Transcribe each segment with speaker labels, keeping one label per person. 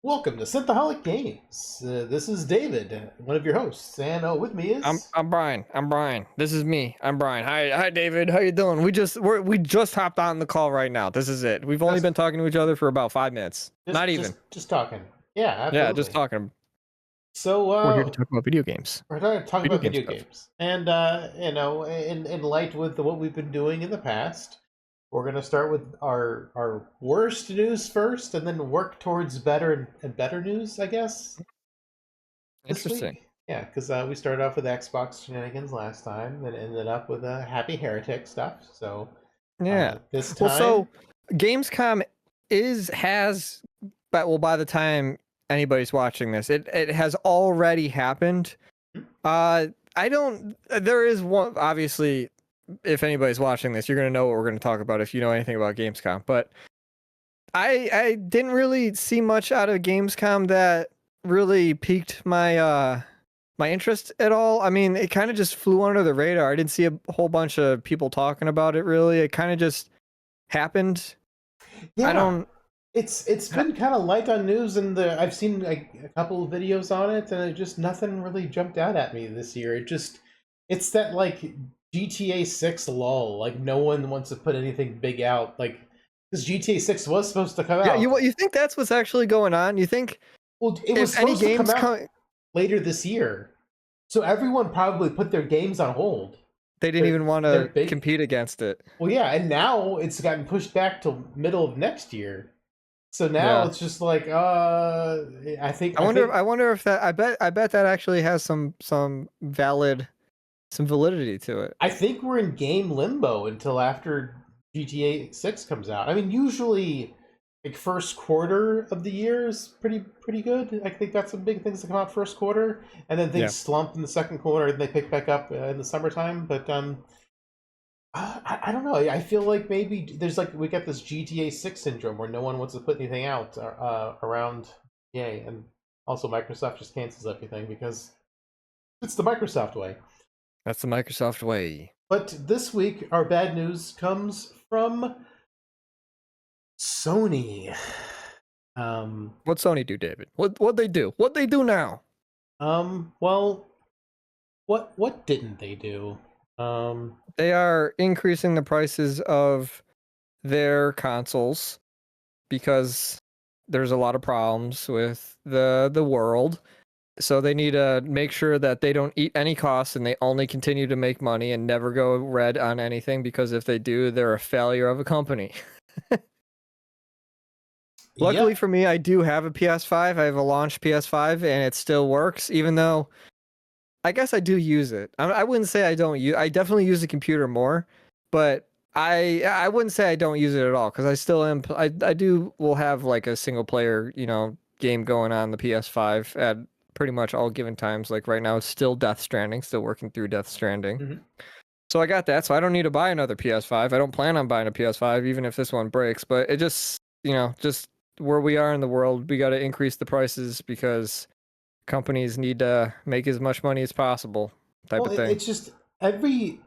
Speaker 1: Welcome to Synthaholic Games. This is David, one of your hosts, and with me
Speaker 2: I'm
Speaker 1: is
Speaker 2: I'm Brian. I'm Brian. This is me. I'm Brian. Hi David. How you doing? We just hopped on the call right now. This is it. We've only
Speaker 1: just
Speaker 2: been talking to each other for about 5 minutes. Not
Speaker 1: just
Speaker 2: even.
Speaker 1: just just talking. Yeah,
Speaker 2: Yeah, just
Speaker 1: absolutely.
Speaker 2: talking.
Speaker 1: So
Speaker 2: We're here to talk about video games.
Speaker 1: we're going to talk
Speaker 2: Video
Speaker 1: about
Speaker 2: game
Speaker 1: video
Speaker 2: stuff.
Speaker 1: games, and in light with what we've been doing in the past, we're going to start with our worst news first, and then work towards better and better news, I guess, this
Speaker 2: Interesting.
Speaker 1: week. Yeah, because we started off with Xbox shenanigans last time, and ended up with Happy Heretic stuff. So
Speaker 2: Yeah.
Speaker 1: this
Speaker 2: Well,
Speaker 1: time,
Speaker 2: so Gamescom has but well by the time anybody's watching this, it has already happened. I don't there is one obviously if anybody's watching this, you're going to know what we're going to talk about if you know anything about Gamescom. But I didn't really see much out of Gamescom that really piqued my interest at all. I mean, it kind of just flew under the radar. I didn't see a whole bunch of people talking about it really. It kind of just happened. I
Speaker 1: yeah,
Speaker 2: don't
Speaker 1: it's been kind of light on news, and I've seen like a couple of videos on it, and it just nothing really jumped out at me this year. It's that like GTA 6 lull. Like no one wants to put anything big out, like because GTA 6 was supposed to come
Speaker 2: Yeah,
Speaker 1: out.
Speaker 2: you think that's what's actually going on? You think
Speaker 1: Well, it was
Speaker 2: if any
Speaker 1: supposed to come
Speaker 2: games
Speaker 1: out
Speaker 2: come
Speaker 1: later this year, so everyone probably put their games on hold.
Speaker 2: they didn't
Speaker 1: They're
Speaker 2: even want
Speaker 1: they're
Speaker 2: to
Speaker 1: big.
Speaker 2: compete against it.
Speaker 1: Well, yeah, and now it's gotten pushed back till middle of next year. So now
Speaker 2: Yeah.
Speaker 1: it's just like, I think,
Speaker 2: I wonder if that I bet that actually has some validity to it.
Speaker 1: I think we're in game limbo until after GTA 6 comes out. I mean, usually, like first quarter of the year is pretty good. I think got some big things that come out first quarter, and then
Speaker 2: Yeah.
Speaker 1: things slump in the second quarter, and they pick back up in the summertime. But I don't know. I feel like maybe there's like we got this GTA 6 syndrome where no one wants to put anything out around Yay, and also Microsoft just cancels everything because it's the Microsoft way.
Speaker 2: That's the Microsoft way.
Speaker 1: But this week, our bad news comes from Sony. Um,
Speaker 2: What Sony do, David? What they do? What they do now?
Speaker 1: well, what didn't they do? Um,
Speaker 2: They are increasing the prices of their consoles because there's a lot of problems with the world. So they need to make sure that they don't eat any costs and they only continue to make money and never go red on anything because if they do, they're a failure of a company. Luckily
Speaker 1: yep.
Speaker 2: for me, I do have a PS5. I have a launch PS5 and it still works, even though I guess I do use it. I wouldn't say I don't use. I definitely use the computer more, but I wouldn't say I don't use it at all because I still am. I do will have like a single player game going on the PS5 at pretty much all given times. Like right now, it's still Death Stranding, still working through Death Stranding.
Speaker 1: Mhm.
Speaker 2: So I got that. So I don't need to buy another PS5. I don't plan on buying a PS5 even if this one breaks. But it just just where we are in the world, we got to increase the prices because companies need to make as much money as possible type
Speaker 1: Well,
Speaker 2: of thing.
Speaker 1: it's just every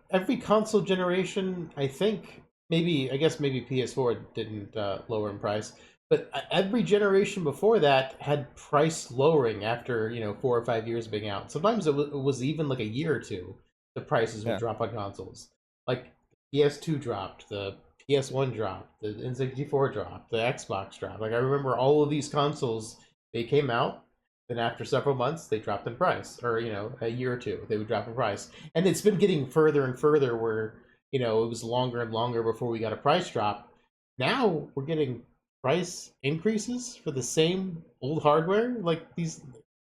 Speaker 1: console generation. I think maybe I guess maybe PS4 didn't lower in price, but every generation before that had price lowering after 4 or 5 years being out. Sometimes it was even like a year or two. The prices would
Speaker 2: Yeah.
Speaker 1: drop on consoles. Like PS2 dropped, the PS1 dropped, the N64 dropped, the Xbox dropped. Like I remember all of these consoles, they came out, then after several months, they dropped in price, or a year or two, they would drop in price. And it's been getting further and further where it was longer and longer before we got a price drop. Now we're getting price increases for the same old hardware. Like these,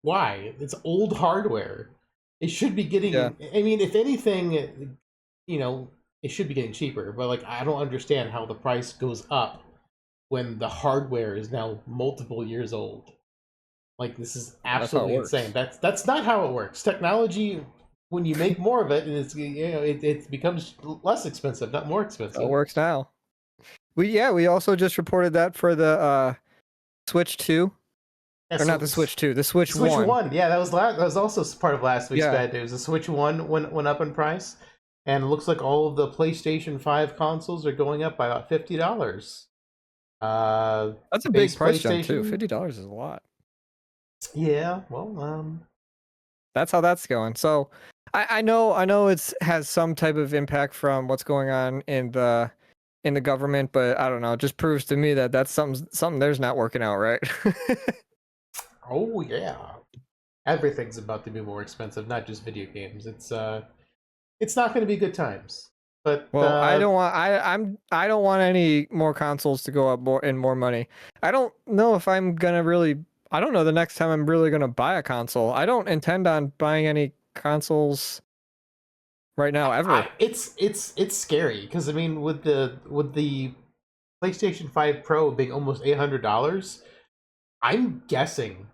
Speaker 1: why? It's old hardware. It should be
Speaker 2: Yeah.
Speaker 1: getting. I mean, if anything, you know, it should be getting cheaper. But like, I don't understand how the price goes up when the hardware is now multiple years old. Like this is
Speaker 2: That's how it
Speaker 1: absolutely insane.
Speaker 2: works.
Speaker 1: That's not how it works. Technology, when you make more of it, and it becomes less expensive, not more
Speaker 2: That's how it
Speaker 1: expensive.
Speaker 2: works now. We also just reported that for the Switch 2
Speaker 1: Yeah,
Speaker 2: or not
Speaker 1: so
Speaker 2: the Switch 2, the Switch
Speaker 1: Switch
Speaker 2: 1.
Speaker 1: One, yeah, that was also part of last week's
Speaker 2: Yeah.
Speaker 1: bad news. The Switch One went up in price, and it looks like all of the PlayStation 5 consoles are going up by about $50.
Speaker 2: That's a big
Speaker 1: Base
Speaker 2: price jump too.
Speaker 1: PlayStation,
Speaker 2: $50 is a lot.
Speaker 1: Yeah, well,
Speaker 2: That's how that's going. So I know it's has some type of impact from what's going on in the government, but I don't know. It just proves to me that that's something there's not working out right.
Speaker 1: oh yeah, everything's about to be more expensive, not just video games. It's not going to be good times. But
Speaker 2: Well, I don't want any more consoles to go up more money. I don't know if I'm gonna really. I don't know the next time I'm really gonna buy a console. I don't intend on buying any consoles right now ever.
Speaker 1: it's scary because I mean with the PlayStation 5 Pro being almost $800, I'm guessing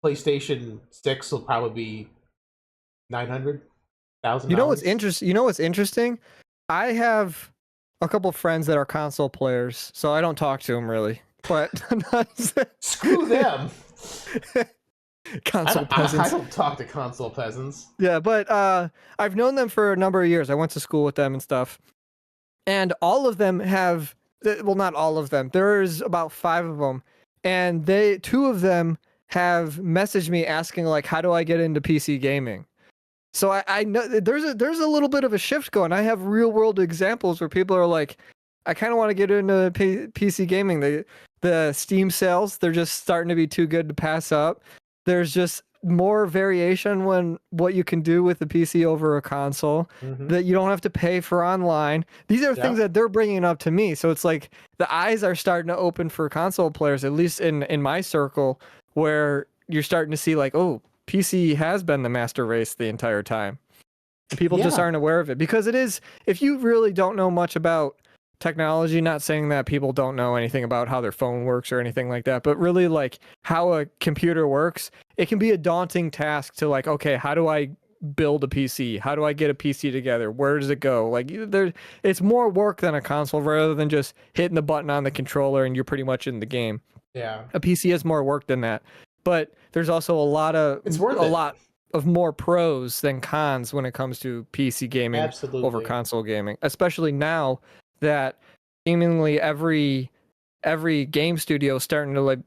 Speaker 1: PlayStation 6 will probably be 900 thousand
Speaker 2: You know what's
Speaker 1: dollars.
Speaker 2: interesting? You know what's interesting? I have a couple friends that are console players, so I don't talk to them really. But
Speaker 1: Screw them.
Speaker 2: console
Speaker 1: I
Speaker 2: peasants.
Speaker 1: don't talk to console peasants.
Speaker 2: Yeah, but I've known them for a number of years. I went to school with them and stuff, and all of them have. Well, not all of them. There's about five of them, and two of them have messaged me asking like, "How do I get into PC gaming?" So I know there's a little bit of a shift going. I have real world examples where people are like, I kind of want to get into PC gaming. The Steam sales, they're just starting to be too good to pass up. There's just more variation when what you can do with the PC over a console
Speaker 1: Mm-hmm.
Speaker 2: that you don't have to pay for online. These are things
Speaker 1: Yeah.
Speaker 2: that they're bringing up to me. So it's like the eyes are starting to open for console players, at least in my circle, where you're starting to see like, oh, PC has been the master race the entire time. And people just
Speaker 1: Yeah.
Speaker 2: aren't aware of it because it is, if you really don't know much about technology, not saying that people don't know anything about how their phone works or anything like that, but really like how a computer works, it can be a daunting task to like, okay, how do I build a PC? How do I get a PC together? Where does it go? Like there, it's more work than a console rather than just hitting the button on the controller and you're pretty much in the game.
Speaker 1: Yeah.
Speaker 2: A PC has more work than that, but there's also
Speaker 1: It's worth
Speaker 2: a
Speaker 1: it.
Speaker 2: lot of more pros than cons when it comes to PC gaming over
Speaker 1: Absolutely.
Speaker 2: console gaming, especially now that seemingly every game studio is starting to like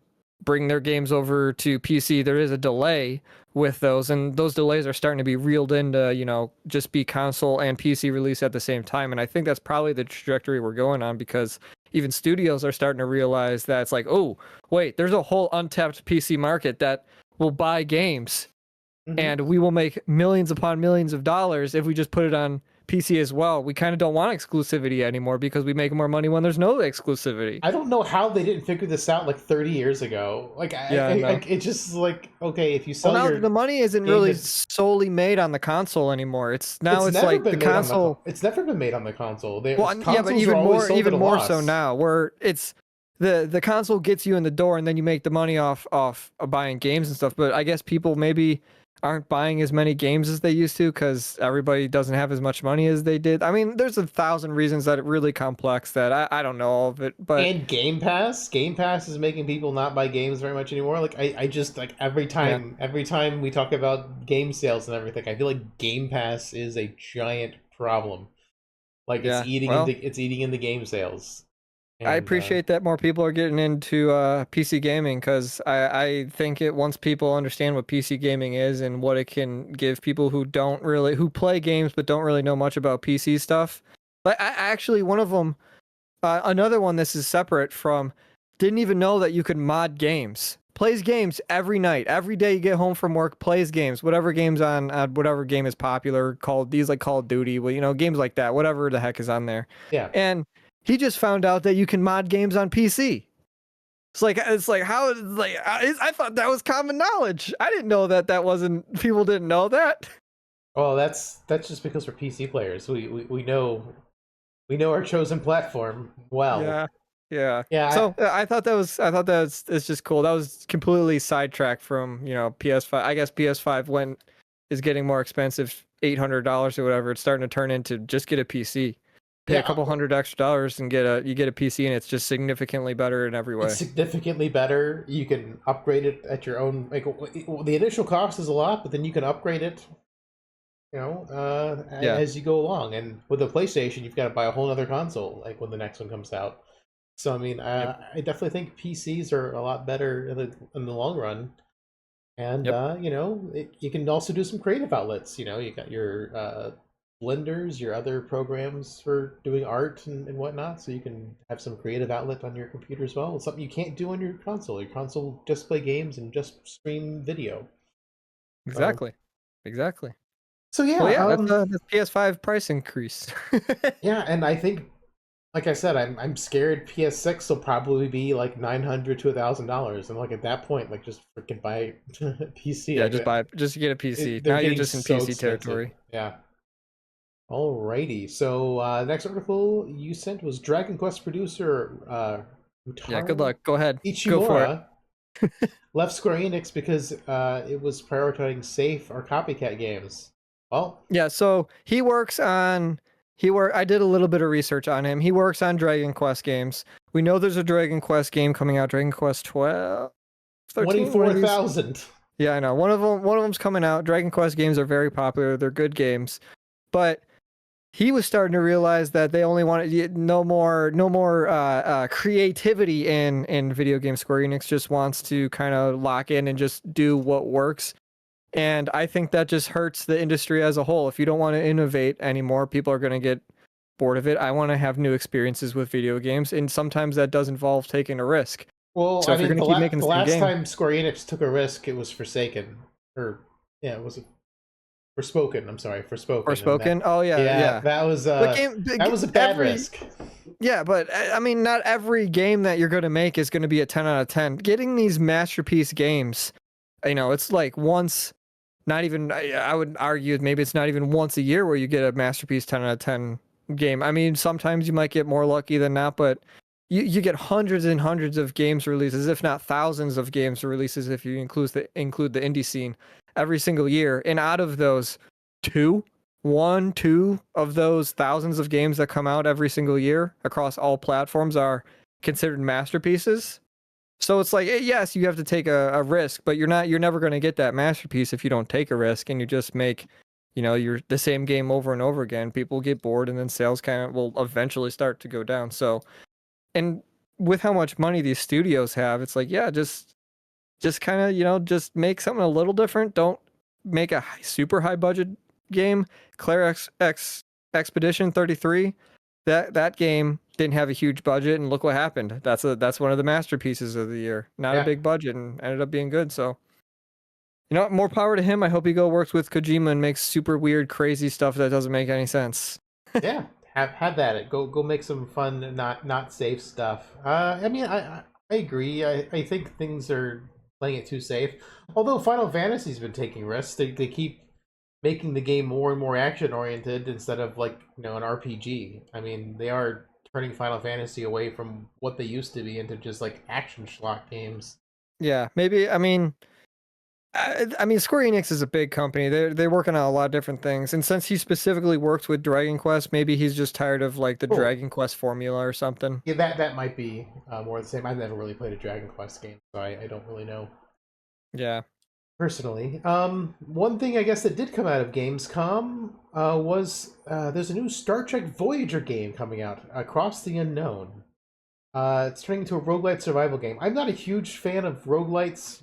Speaker 2: bring their games over to PC. There is a delay with those, and those delays are starting to be reeled into, just be console and PC release at the same time. And I think that's probably the trajectory we're going on because even studios are starting to realize that it's like, oh, wait, there's a whole untapped PC market that will buy games
Speaker 1: Mm-hmm.
Speaker 2: and we will make millions upon millions of dollars if we just put it on PC as well. We kind of don't want exclusivity anymore because we make more money when there's no exclusivity.
Speaker 1: I don't know how they didn't figure this out like 30 years ago. Like,
Speaker 2: Yeah, no.
Speaker 1: it's just like, okay, if you
Speaker 2: Well,
Speaker 1: sell
Speaker 2: now
Speaker 1: your
Speaker 2: the money isn't
Speaker 1: game
Speaker 2: really
Speaker 1: to,
Speaker 2: solely made on the console anymore. It's
Speaker 1: never
Speaker 2: like the
Speaker 1: been made on the,
Speaker 2: console.
Speaker 1: it's never been made on the console.
Speaker 2: Yeah, but
Speaker 1: Consoles are always sold at
Speaker 2: even
Speaker 1: a
Speaker 2: more so
Speaker 1: loss.
Speaker 2: now, where it's the console gets you in the door, and then you make the money off of buying games and stuff. But I guess people maybe aren't buying as many games as they used to because everybody doesn't have as much money as they did. I mean, there's a thousand reasons that it really complex that I don't know all of it, but
Speaker 1: And Game Pass is making people not buy games very much anymore. Like I just like
Speaker 2: yeah,
Speaker 1: every time we talk about game sales and everything, I feel like Game Pass is a giant problem. Like
Speaker 2: yeah. Well,
Speaker 1: it's eating into game sales.
Speaker 2: I
Speaker 1: And
Speaker 2: appreciate that more people are getting into PC gaming because I think it once people understand what PC gaming is and what it can give people who don't really who play games but don't really know much about PC stuff. Like I actually one of them, another one this is separate from, didn't even know that you could mod games. Plays games every night, every day you get home from work. Plays games, whatever games on whatever game is popular. Called these like Call of Duty, well, games like that, whatever the heck is on there,
Speaker 1: yeah.
Speaker 2: and he just found out that you can mod games on PC. It's like how like I thought that was common knowledge. I didn't know that that wasn't people didn't know that.
Speaker 1: Well, that's just because we're PC players. We know our chosen platform well.
Speaker 2: Yeah, yeah.
Speaker 1: Yeah,
Speaker 2: So I thought that was it's just cool. That was completely sidetracked from PS5. I guess PS5 went is getting more expensive, $800 or whatever. It's starting to turn into just get a PC. Pay a
Speaker 1: yeah.
Speaker 2: couple hundred extra dollars and you get a PC and it's just significantly better in every
Speaker 1: It's
Speaker 2: way.
Speaker 1: significantly better. You can upgrade it at your own. Like the initial cost is a lot, but then you can upgrade it.
Speaker 2: Yeah.
Speaker 1: As you go along. And with the PlayStation, you've got to buy a whole other console. Like when the next one comes out. So I mean,
Speaker 2: Yep.
Speaker 1: I definitely think PCs are a lot better in the long run. And
Speaker 2: Yep.
Speaker 1: you can also do some creative outlets. You got your blenders, your other programs for doing art and whatnot. So you can have some creative outlet on your computer as well. It's something you can't do on your console. Your console just play games and just stream video. So
Speaker 2: Exactly. Exactly.
Speaker 1: so
Speaker 2: Well,
Speaker 1: yeah,
Speaker 2: yeah, that's PS5 price increase.
Speaker 1: yeah, and I think, like I said, I'm scared PS6 will probably be like $900 to $1,000, and like at that point, like just freaking buy PC.
Speaker 2: Yeah,
Speaker 1: Like
Speaker 2: just get a PC.
Speaker 1: they're
Speaker 2: Now you're
Speaker 1: getting
Speaker 2: just in
Speaker 1: so
Speaker 2: PC
Speaker 1: expensive.
Speaker 2: territory.
Speaker 1: Yeah. Alrighty. So next article you sent was Dragon Quest producer
Speaker 2: Yeah, good
Speaker 1: Utaro
Speaker 2: luck. Go ahead. Go for it.
Speaker 1: Ichimura left Square Enix because it was prioritizing safe or copycat games. Well,
Speaker 2: Yeah, so I did a little bit of research on him. He works on Dragon Quest games. We know there's a Dragon Quest game coming out, Dragon Quest 12, 13, one of these.
Speaker 1: 24,000.
Speaker 2: Yeah, I know. One of them's coming out. Dragon Quest games are very popular. They're good games. But he was starting to realize that they only wanted no more creativity in video games. Square Enix just wants to kind of lock in and just do what works. And I think that just hurts the industry as a whole. If you don't want to innovate anymore, people are going to get bored of it. I want to have new experiences with video games, and sometimes that does involve taking a risk.
Speaker 1: Well,
Speaker 2: So
Speaker 1: I
Speaker 2: if you're
Speaker 1: mean,
Speaker 2: going to keep making
Speaker 1: the
Speaker 2: the same
Speaker 1: last
Speaker 2: game,
Speaker 1: time Square Enix took a risk, it was Forsaken, or yeah, it was Forspoken. I'm sorry,
Speaker 2: or
Speaker 1: Forspoken, and that
Speaker 2: spoken, oh yeah,
Speaker 1: yeah,
Speaker 2: yeah. But
Speaker 1: that was a bad
Speaker 2: every
Speaker 1: risk.
Speaker 2: yeah, but I mean, not every game that you're going to make is going to be a 10 out of 10. Getting these masterpiece games, it's like once, not even, I would argue maybe it's not even once a year where you get a masterpiece 10 out of 10 game. I mean, sometimes you might get more lucky than not, but you get hundreds and hundreds of games releases, if not thousands of games releases, if you include the indie scene every single year. And out of those, two, two of those thousands of games that come out every single year across all platforms are considered masterpieces. So it's like, yes, you have to take a risk, but you're never going to get that masterpiece if you don't take a risk and you just make, you're the same game over and over again. People get bored and then sales kind of will eventually start to go down. So, and with how much money these studios have, it's like, yeah, just kind of, just make something a little different. Don't make a super high budget game. Claire Expedition 33, that game didn't have a huge budget, and look what happened. That's one of the masterpieces of the year. Not a
Speaker 1: Yeah,
Speaker 2: big budget and ended up being good. So, more power to him. I hope he works with Kojima and makes super weird, crazy stuff that doesn't make any sense.
Speaker 1: yeah. Have at it. Go make some fun, not safe stuff. I mean, I agree. I think things are playing it too safe. Although Final Fantasy's been taking risks. They keep making the game more and more action oriented instead of like an RPG. I mean, they are turning Final Fantasy away from what they used to be into just like action schlock games.
Speaker 2: Yeah, maybe. I mean, Square Enix is a big company. They're working on a lot of different things, and since he specifically works with Dragon Quest, maybe he's just tired of like the
Speaker 1: Cool.
Speaker 2: Dragon Quest formula or something.
Speaker 1: Yeah, that might be more the same. I've never really played a Dragon Quest game, so I don't really know
Speaker 2: Yeah.
Speaker 1: personally. One thing I guess that did come out of Gamescom was there's a new Star Trek Voyager game coming out, Across the Unknown. It's turning into a roguelite survival game. I'm not a huge fan of roguelites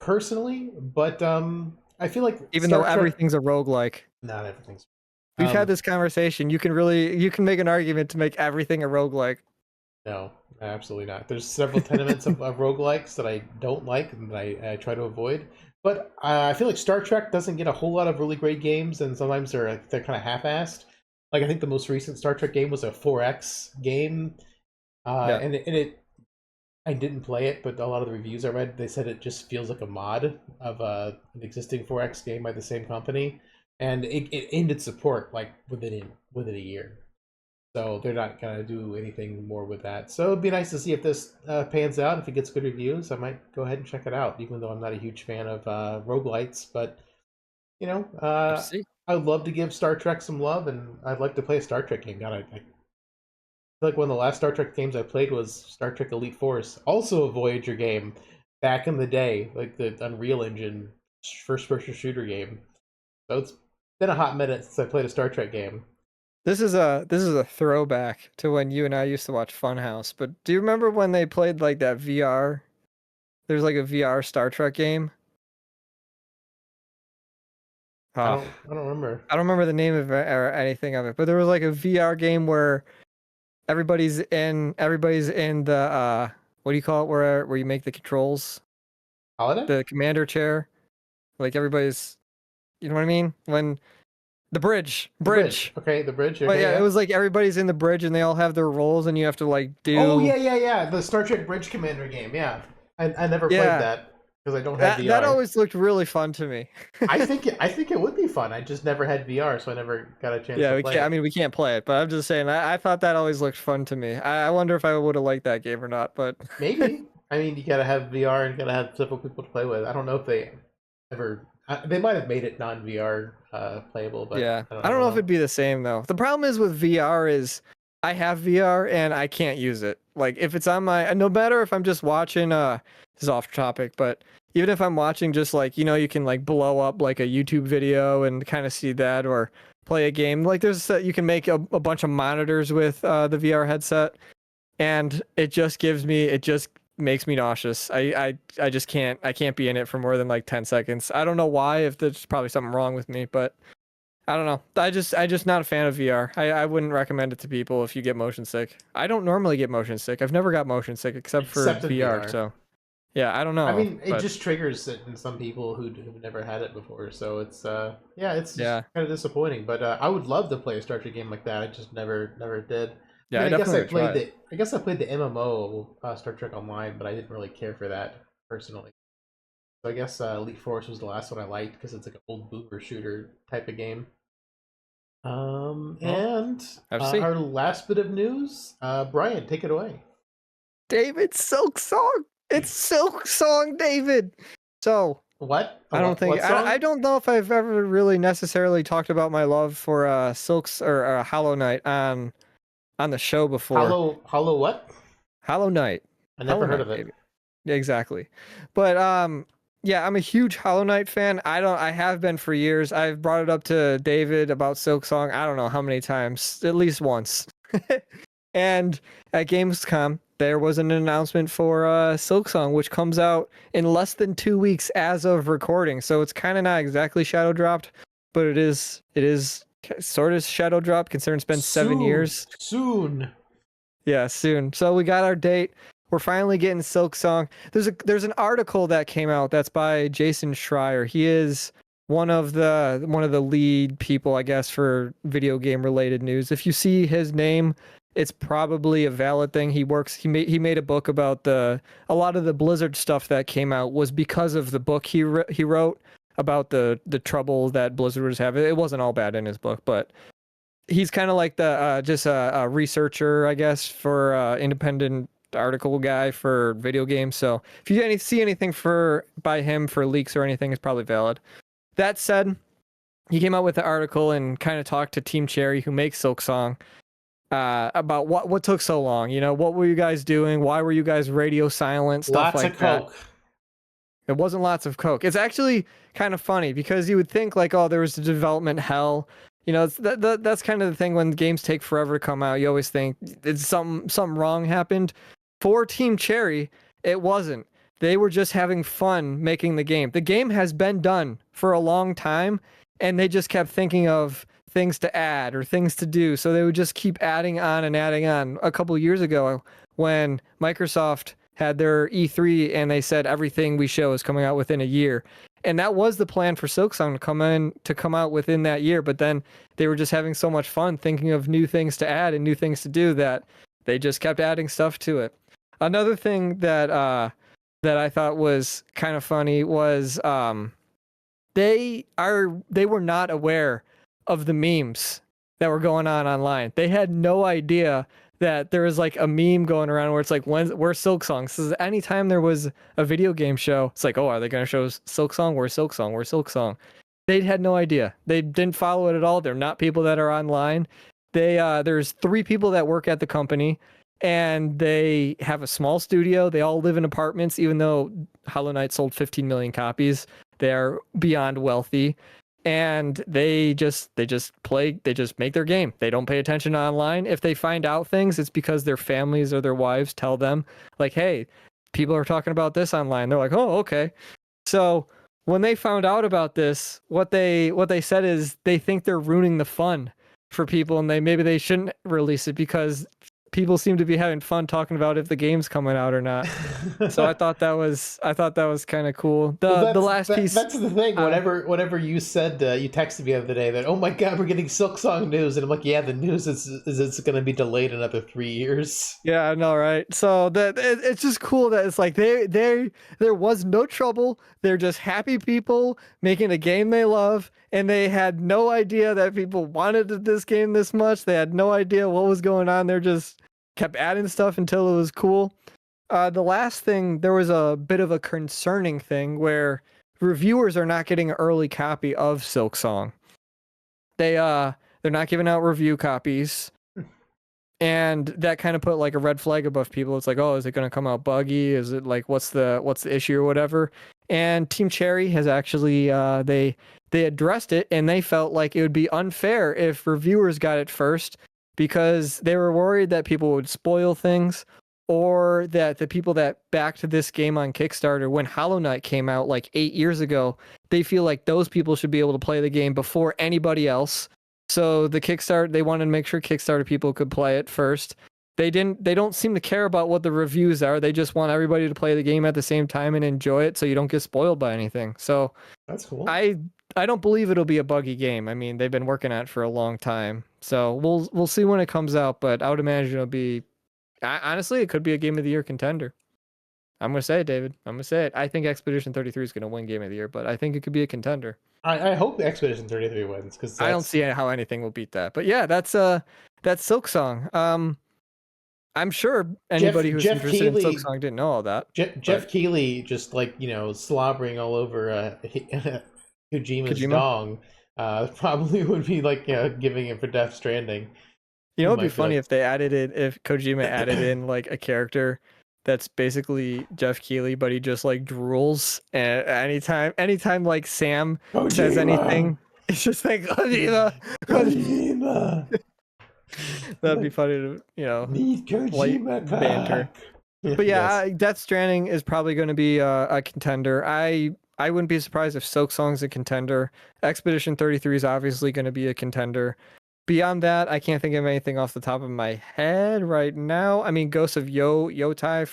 Speaker 1: personally, but I feel like
Speaker 2: Even though
Speaker 1: Star Trek.
Speaker 2: everything's a roguelike.
Speaker 1: Not everything's.
Speaker 2: We've had
Speaker 1: Um,
Speaker 2: this conversation. You can make an argument to make everything a roguelike.
Speaker 1: no, absolutely not. There's several tenements of roguelikes that I don't like and that I try to avoid. But I feel like Star Trek doesn't get a whole lot of really great games, and sometimes they're kind of half-assed. Like I think the most recent Star Trek game was a 4X game,
Speaker 2: Yeah.
Speaker 1: and I didn't play it, but a lot of the reviews I read, they said it just feels like a mod of an existing 4X game by the same company, and it ended support like within a year. So they're not gonna do anything more with that. So it'd be nice to see if this pans out. If it gets good reviews, I might go ahead and check it out. Even though I'm not a huge fan of roguelites, but you know,
Speaker 2: Have to
Speaker 1: uh,
Speaker 2: see.
Speaker 1: I would love to give Star Trek some love, and I'd like to play a Star Trek game. God, I feel like one of the last Star Trek games I played was Star Trek Elite Force, also a Voyager game back in the day, like the Unreal Engine first-person shooter game. So it's been a hot minute since I played a Star Trek game.
Speaker 2: This is a throwback to when you and I used to watch Funhouse. But do you remember when they played like that VR? There's like a VR Star Trek game. uh,
Speaker 1: I don't remember.
Speaker 2: I don't remember the name of it or anything of it, but there was like a VR game where everybody's in the what do you call it, where you make the controls,
Speaker 1: Holiday?
Speaker 2: the commander chair, like everybody's, you know what I mean, when the
Speaker 1: The bridge.
Speaker 2: bridge.
Speaker 1: Okay, the bridge.
Speaker 2: But
Speaker 1: Okay,
Speaker 2: yeah, it
Speaker 1: yeah.
Speaker 2: was like everybody's in the bridge and they all have their roles and you have to like
Speaker 1: Oh
Speaker 2: do.
Speaker 1: yeah, yeah, yeah. The Star Trek Bridge Commander game. Yeah, I never played
Speaker 2: Yeah,
Speaker 1: that because I don't have
Speaker 2: that
Speaker 1: VR.
Speaker 2: always looked really fun to me.
Speaker 1: I think it would be fun. I just never had VR, so I never got a chance
Speaker 2: Yeah,
Speaker 1: to
Speaker 2: we
Speaker 1: play
Speaker 2: can't. I
Speaker 1: it.
Speaker 2: mean, we can't play it, but I'm just saying. I thought that always looked fun to me. I wonder if I would have liked that game or not. But
Speaker 1: Maybe. I mean, you gotta have VR and gotta have several people to play with. I don't know if they ever. They might have made it non VR playable, but
Speaker 2: yeah,
Speaker 1: I
Speaker 2: I don't
Speaker 1: don't
Speaker 2: know if
Speaker 1: know.
Speaker 2: it'd be the same though. The problem is with VR is I have VR and I can't use it. Like if it's on my, no matter if I'm just watching. This is off topic, but even if I'm watching, just like you can like blow up like a YouTube video and kind of see that, or play a game. Like you can make a bunch of monitors with the VR headset and it just makes me nauseous. I just can't be in it for more than like 10 seconds. I don't know why, if there's probably something wrong with me, but I don't know. I just not a fan of VR. I wouldn't recommend it to people if you get motion sick. I don't normally get motion sick. I've never got motion sick except for
Speaker 1: Except in
Speaker 2: VR.
Speaker 1: VR.
Speaker 2: So yeah, I don't
Speaker 1: I
Speaker 2: know,
Speaker 1: mean, it
Speaker 2: but
Speaker 1: just triggers it in some people who've never had it before. So it's yeah, it's just
Speaker 2: yeah,
Speaker 1: kind of disappointing. But I would love to play a Star Trek game like that. I just never did. I
Speaker 2: yeah,
Speaker 1: mean,
Speaker 2: I definitely would try it.
Speaker 1: I guess I played the MMO Star Trek Online, but I didn't really care for that personally. So I guess Elite Force was the last one I liked because it's like an old boomer shooter type of game.
Speaker 2: Well,
Speaker 1: And
Speaker 2: have to see.
Speaker 1: our last bit of news, Brian, take it away.
Speaker 2: David Silk Song. It's Silk Song, David. So
Speaker 1: What?
Speaker 2: I don't think
Speaker 1: What song?
Speaker 2: I don't know if I've ever really necessarily talked about my love for Silks or Hollow Knight on the show before.
Speaker 1: Hollow what?
Speaker 2: Hollow Knight.
Speaker 1: I
Speaker 2: Hollow
Speaker 1: never heard
Speaker 2: Knight,
Speaker 1: of it.
Speaker 2: baby. Yeah, exactly. But yeah, I'm a huge Hollow Knight fan. I have been for years. I've brought it up to David about Silk Song. I don't know how many times, at least once. And at Gamescom, there was an announcement for Silksong, which comes out in less than 2 weeks as of recording. So it's kind of not exactly shadow dropped, but it is sort of shadow dropped considering it's been 7 years.
Speaker 1: Soon.
Speaker 2: Yeah, soon. So we got our date. We're finally getting Silksong. There's an article that came out that's by Jason Schreier. He is one of the lead people, I guess, for video game related news. If you see his name, it's probably a valid thing. He made a book about a lot of the Blizzard stuff that came out was because of the book he wrote about the trouble that Blizzard was having. It wasn't all bad in his book, but he's kind of like the just a researcher, I guess, for independent article guy for video games. So if you see anything for by him for leaks or anything, it's probably valid. That said, he came out with the article and kind of talked to Team Cherry, who makes Silksong, about what took so long. What were you guys doing? Why were you guys radio silent? Stuff
Speaker 1: Lots of
Speaker 2: like that.
Speaker 1: coke.
Speaker 2: It wasn't lots of coke. It's actually kind of funny because you would think like, oh, there was a development hell. That's kind of the thing when games take forever to come out. You always think it's something wrong happened. For Team Cherry, it wasn't. They were just having fun making the game. The game has been done for a long time, and they just kept thinking of things to add or things to do. So they would just keep adding on and adding on. A couple years ago, when Microsoft had their E3 and they said everything we show is coming out within a year. And that was the plan for Silksong to come out within that year, but then they were just having so much fun thinking of new things to add and new things to do that they just kept adding stuff to it. Another thing that I thought was kind of funny was they were not aware of the memes that were going on online. They had no idea that there was like a meme going around where it's like, where's Silk Song? So anytime there was a video game show, it's like, oh, are they going to show Silk Song? Where's Silk Song? Where's Silk Song? They had no idea. They didn't follow it at all. They're not people that are online. There's 3 people that work at the company, and they have a small studio. They all live in apartments, even though Hollow Knight sold 15 million copies. They are beyond wealthy, and they just make their game. They don't pay attention online. If they find out things, it's because their families or their wives tell them, like, hey, people are talking about this online. They're like, oh, okay. So when they found out about this, what they said is they think they're ruining the fun for people, and maybe they shouldn't release it because people seem to be having fun talking about if the game's coming out or not. So I thought that was kind of cool.
Speaker 1: Well,
Speaker 2: The last piece,
Speaker 1: that's the thing.
Speaker 2: uh,
Speaker 1: whatever you said, you texted me the other day that, oh my god, we're getting Silksong news, and I'm like, yeah, the news is it's going to be delayed another 3 years.
Speaker 2: yeah, I know, right? So it's just cool that it's like there was no trouble. They're just happy people making a game they love, and they had no idea that people wanted this game this much. They had no idea what was going on. They're just kept adding stuff until it was cool. The last thing, there was a bit of a concerning thing where reviewers are not getting an early copy of Silksong. They're not giving out review copies, and that kind of put like a red flag above people. It's like, oh, is it going to come out buggy? Is it like what's the issue or whatever? And Team Cherry has actually they addressed it, and they felt like it would be unfair if reviewers got it first because they were worried that people would spoil things, or that the people that backed this game on Kickstarter when Hollow Knight came out like 8 years ago, they feel like those people should be able to play the game before anybody else. So the Kickstarter, they wanted to make sure Kickstarter people could play it first. They don't seem to care about what the reviews are. They just want everybody to play the game at the same time and enjoy it so you don't get spoiled by anything. So
Speaker 1: That's cool.
Speaker 2: I don't believe it'll be a buggy game. I mean, they've been working on it for a long time. So we'll see when it comes out, but I would imagine it'll be honestly, it could be a game of the year contender. I'm going to say it, David. I'm going to say it. I think Expedition 33 is going to win game of the year, but I think it could be a contender.
Speaker 1: I hope Expedition 33 wins because
Speaker 2: I don't
Speaker 1: that's
Speaker 2: see how anything will beat that. But yeah, that's Silksong. I'm sure anybody who's
Speaker 1: Jeff
Speaker 2: interested in
Speaker 1: Keighley.
Speaker 2: Silksong didn't know all that.
Speaker 1: Jeff Keighley just like slobbering all over Kojima's
Speaker 2: Kojima.
Speaker 1: dong. Probably would be like giving it for Death Stranding.
Speaker 2: You
Speaker 1: He
Speaker 2: know, it'd be
Speaker 1: might be
Speaker 2: funny
Speaker 1: like,
Speaker 2: if they added it, if Kojima added in like a character that's basically Jeff Keighley, but he just like drools. And anytime like Sam says
Speaker 1: Kojima,
Speaker 2: anything, it's just like Kojima.
Speaker 1: Kojima.
Speaker 2: That'd be funny to
Speaker 1: Need
Speaker 2: light
Speaker 1: Kojima
Speaker 2: banter.
Speaker 1: back.
Speaker 2: But yeah,
Speaker 1: Yes,
Speaker 2: Death Stranding is probably going to be a contender. I wouldn't be surprised if Silksong's a contender. Expedition 33 is obviously going to be a contender. Beyond that, I can't think of anything off the top of my head right now. I mean, Ghost of Yotai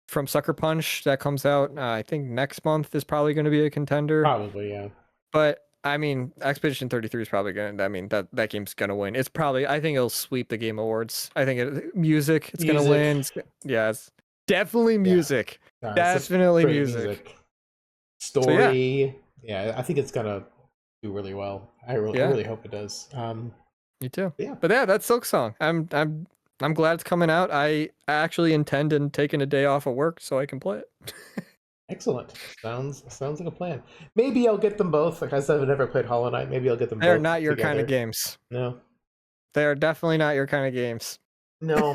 Speaker 2: from Sucker Punch that comes out I think next month is probably going to be a contender.
Speaker 1: probably yeah.
Speaker 2: But I mean, Expedition 33 is probably going to. I mean, that game's going to win. It's probably. I think it'll sweep the Game Awards. I think music. It's going to
Speaker 1: Music,
Speaker 2: win. Yeah, it's definitely
Speaker 1: yeah.
Speaker 2: music.
Speaker 1: It's such
Speaker 2: Definitely
Speaker 1: great
Speaker 2: music. So yeah,
Speaker 1: story. Yeah, I think it's gonna do really well. I
Speaker 2: yeah,
Speaker 1: really hope it does.
Speaker 2: me too.
Speaker 1: Yeah,
Speaker 2: But yeah, that's Silksong. I'm glad it's coming out. I actually intend on taking a day off of work so I can play it.
Speaker 1: excellent. Sounds like a plan. Maybe I'll get them both. Like I said, I've never played Hollow Knight. Maybe I'll get them
Speaker 2: They are
Speaker 1: both
Speaker 2: not your kind of
Speaker 1: together.
Speaker 2: games.
Speaker 1: No,
Speaker 2: They are definitely not your kind of games.
Speaker 1: no.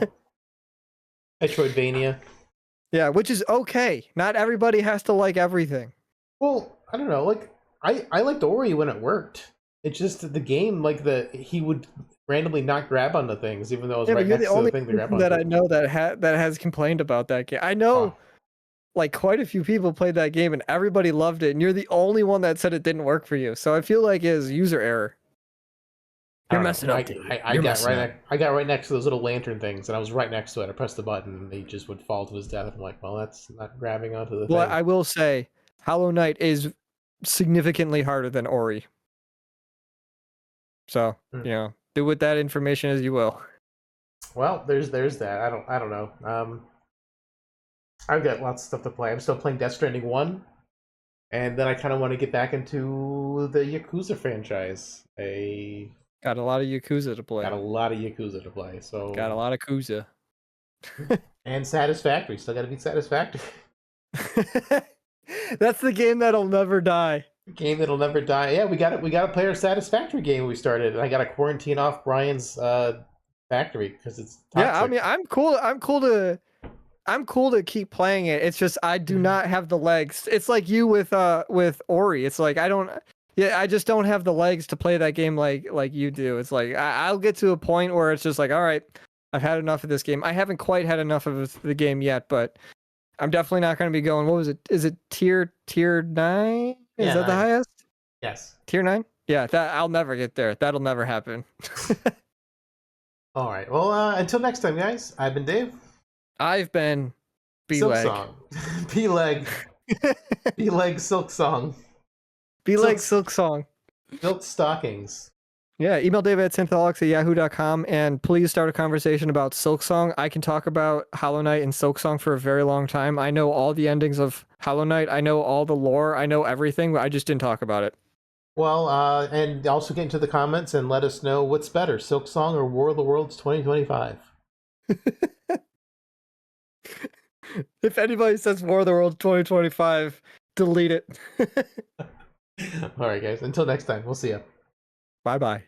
Speaker 1: Metroidvania.
Speaker 2: Yeah, which is okay. Not everybody has to like everything.
Speaker 1: Well, I don't know. Like I liked Ori when it worked. It's just the game, like he would randomly not grab onto things, even though it was
Speaker 2: Yeah, but
Speaker 1: right
Speaker 2: you're the
Speaker 1: next to the
Speaker 2: only
Speaker 1: thing to grab
Speaker 2: person that I
Speaker 1: onto.
Speaker 2: know that has complained about that game. I know
Speaker 1: Oh,
Speaker 2: like quite a few people played that game and everybody loved it, and you're the only one that said it didn't work for you. So I feel like it is user error.
Speaker 1: I
Speaker 2: You're
Speaker 1: don't
Speaker 2: messing
Speaker 1: know.
Speaker 2: up, David.
Speaker 1: I
Speaker 2: You're
Speaker 1: got
Speaker 2: messing
Speaker 1: right
Speaker 2: up.
Speaker 1: I got right next to those little lantern things, and I was right next to it. I pressed the button, and they just would fall to his death. I'm like, well, that's not grabbing onto the
Speaker 2: Well,
Speaker 1: thing.
Speaker 2: I will say, Hollow Knight is significantly harder than Ori. So
Speaker 1: Hmm.
Speaker 2: do with that information as you will.
Speaker 1: Well, there's that. I don't know. I've got lots of stuff to play. I'm still playing Death Stranding 1, and then I kind of want to get back into the Yakuza franchise. I
Speaker 2: Got a lot of Yakuza to
Speaker 1: got
Speaker 2: play.
Speaker 1: a lot of Yakuza to play,
Speaker 2: Got a
Speaker 1: so
Speaker 2: lot of Kuza.
Speaker 1: and Satisfactory. Still got to beat Satisfactory.
Speaker 2: That's the game that'll never die.
Speaker 1: Game that'll never die. Yeah, we got it. We got to play our Satisfactory game we started, and I got to quarantine off Brian's factory because it's
Speaker 2: Yeah, I
Speaker 1: toxic.
Speaker 2: mean, I'm cool to keep playing it. It's just I do not have the legs. It's like you with Ori. It's like I just don't have the legs to play that game like you do. It's like I'll get to a point where it's just like, all right, I've had enough of this game. I haven't quite had enough of the game yet, but I'm definitely not going to be going. What was it? Is it tier 9? Is
Speaker 1: Yeah,
Speaker 2: that the
Speaker 1: 9.
Speaker 2: highest?
Speaker 1: Yes.
Speaker 2: Tier 9? Yeah, that I'll never get there. That'll never happen.
Speaker 1: All right. Well, until next time, guys. I've been Dave.
Speaker 2: I've been
Speaker 1: Silk
Speaker 2: B-Leg.
Speaker 1: Song. B-Leg. B-Leg Silk Song.
Speaker 2: B-Leg
Speaker 1: Silk,
Speaker 2: Silk Song.
Speaker 1: Silk Stockings.
Speaker 2: Yeah, email David at synthaholics@yahoo.com and please start a conversation about Silksong. I can talk about Hollow Knight and Silksong for a very long time. I know all the endings of Hollow Knight. I know all the lore. I know everything, but I just didn't talk about it.
Speaker 1: Well, and also get into the comments and let us know what's better, Silk Song or War of the Worlds 2025.
Speaker 2: If anybody says War of the Worlds 2025, delete it.
Speaker 1: All right, guys. Until next time, we'll see you.
Speaker 2: Bye-bye.